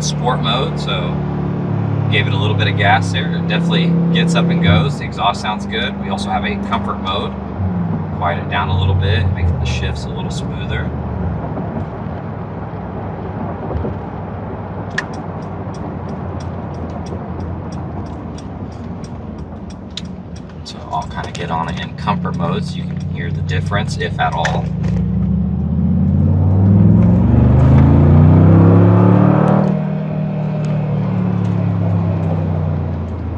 sport mode, so gave it a little bit of gas there. It definitely gets up and goes. The exhaust sounds good. We also have a comfort mode. Quiet it down a little bit, make the shifts a little smoother. So I'll kind of get on it in comfort mode so you can hear the difference, if at all.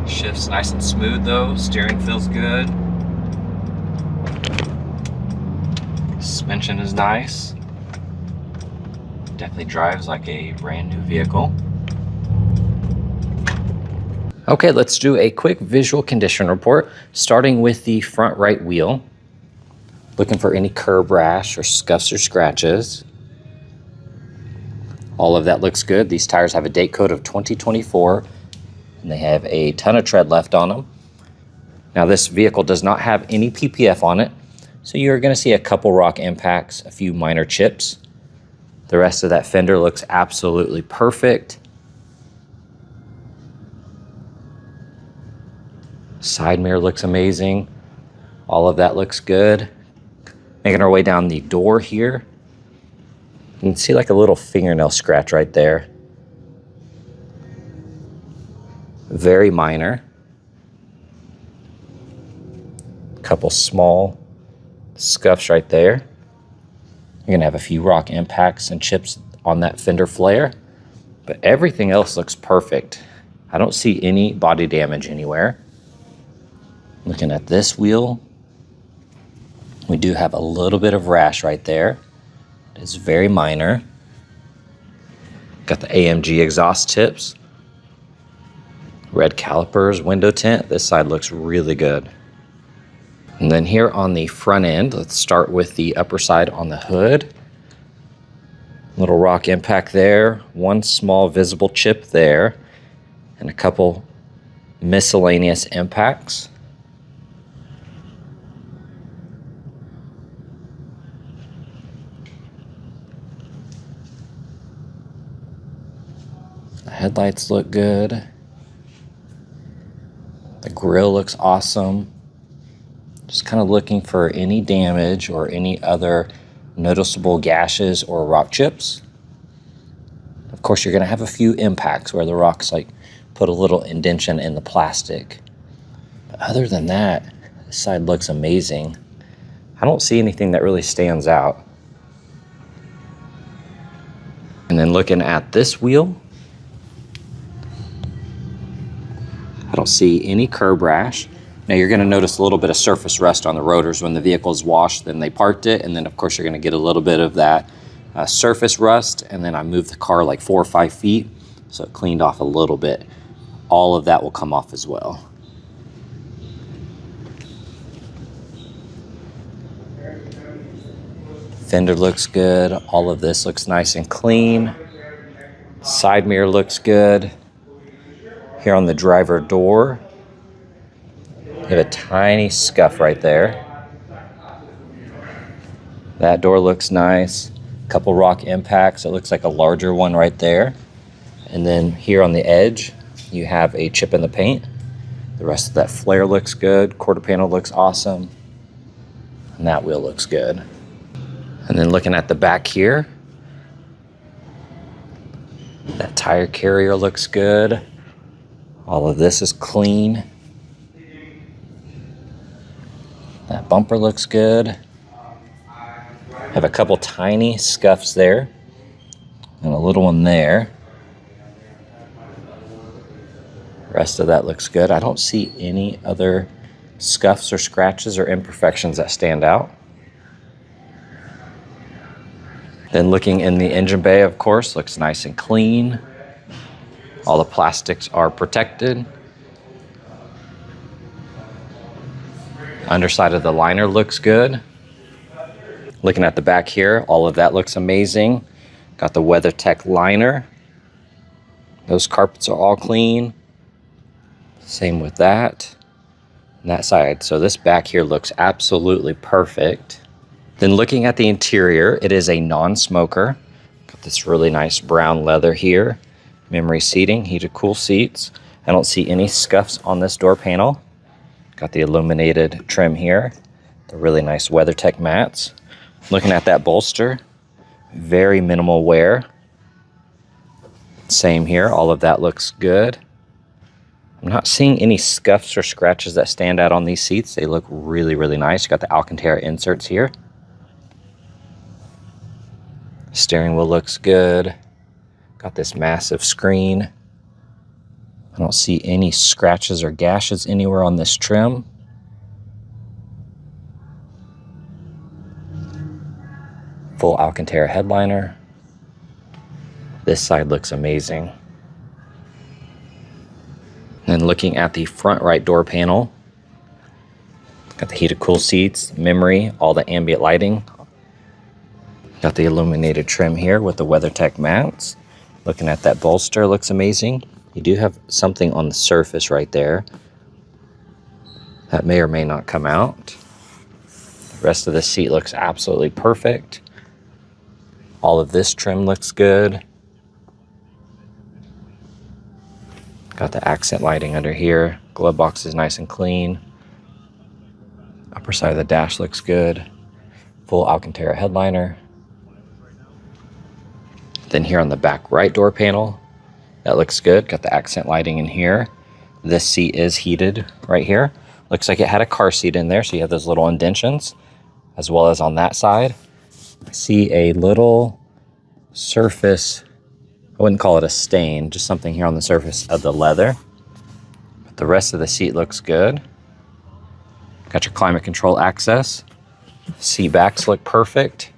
Shifts nice and smooth though, steering feels good. Suspension is nice. Definitely drives like a brand new vehicle. Okay, let's do a quick visual condition report, starting with the front right wheel. Looking for any curb rash or scuffs or scratches. All of that looks good. These tires have a date code of 2024, and they have a ton of tread left on them. Now this vehicle does not have any PPF on it, so you're going to see a couple rock impacts, a few minor chips. The rest of that fender looks absolutely perfect. Side mirror looks amazing. All of that looks good. Making our way down the door here. You can see like a little fingernail scratch right there. Very minor. Couple small scuffs right there. You're gonna have a few rock impacts and chips on that fender flare, but everything else looks perfect. I don't see any body damage anywhere. Looking at this wheel, we do have a little bit of rash right there. It's very minor. Got the AMG exhaust tips. Red calipers, window tint. This side looks really good. And then here on the front end, let's start with the upper side on the hood. Little rock impact there, one small visible chip there, and a couple miscellaneous impacts. The headlights look good. The grille looks awesome. Just kind of looking for any damage or any other noticeable gashes or rock chips. Of course, you're going to have a few impacts where the rocks like put a little indentation in the plastic. But other than that, this side looks amazing. I don't see anything that really stands out. And then looking at this wheel, I don't see any curb rash. Now you're going to notice a little bit of surface rust on the rotors when the vehicle is washed. Then they parked it, and then of course you're going to get a little bit of that surface rust. And then I moved the car like 4 or 5 feet, so it cleaned off a little bit. All of that will come off as well. Fender looks good. All of this looks nice and clean. Side mirror looks good. Here on the driver door, you have a tiny scuff right there. That door looks nice. A couple rock impacts. It looks like a larger one right there. And then here on the edge, you have a chip in the paint. The rest of that flare looks good. Quarter panel looks awesome. And that wheel looks good. And then looking at the back here, that tire carrier looks good. All of this is clean. That bumper looks good. Have a couple tiny scuffs there and a little one there. Rest of that looks good. I don't see any other scuffs or scratches or imperfections that stand out. Then looking in the engine bay, of course, looks nice and clean. All the plastics are protected. Underside of the liner looks good. Looking at the back here, all of that looks amazing. Got the WeatherTech liner. Those carpets are all clean. Same with that. And that side. So this back here looks absolutely perfect. Then looking at the interior, it is a non-smoker. Got this really nice brown leather here. Memory seating, heated cool seats. I don't see any scuffs on this door panel. Got the illuminated trim here. The really nice WeatherTech mats. Looking at that bolster, very minimal wear. Same here, all of that looks good. I'm not seeing any scuffs or scratches that stand out on these seats. They look really, really nice. You got the Alcantara inserts here. Steering wheel looks good. Got this massive screen. I don't see any scratches or gashes anywhere on this trim. Full Alcantara headliner. This side looks amazing. And looking at the front right door panel, got the heated cool seats, memory, all the ambient lighting. Got the illuminated trim here with the WeatherTech mats. Looking at that bolster, looks amazing. You do have something on the surface right there that may or may not come out. The rest of the seat looks absolutely perfect. All of this trim looks good. Got the accent lighting under here. Glove box is nice and clean. Upper side of the dash looks good. Full Alcantara headliner. Then here on the back right door panel, that looks good. Got the accent lighting in here. This seat is heated right here. Looks like it had a car seat in there, so you have those little indentions, as well as on that side. I see a little surface, I wouldn't call it a stain, just something here on the surface of the leather. But the rest of the seat looks good. Got your climate control access. Seat backs look perfect.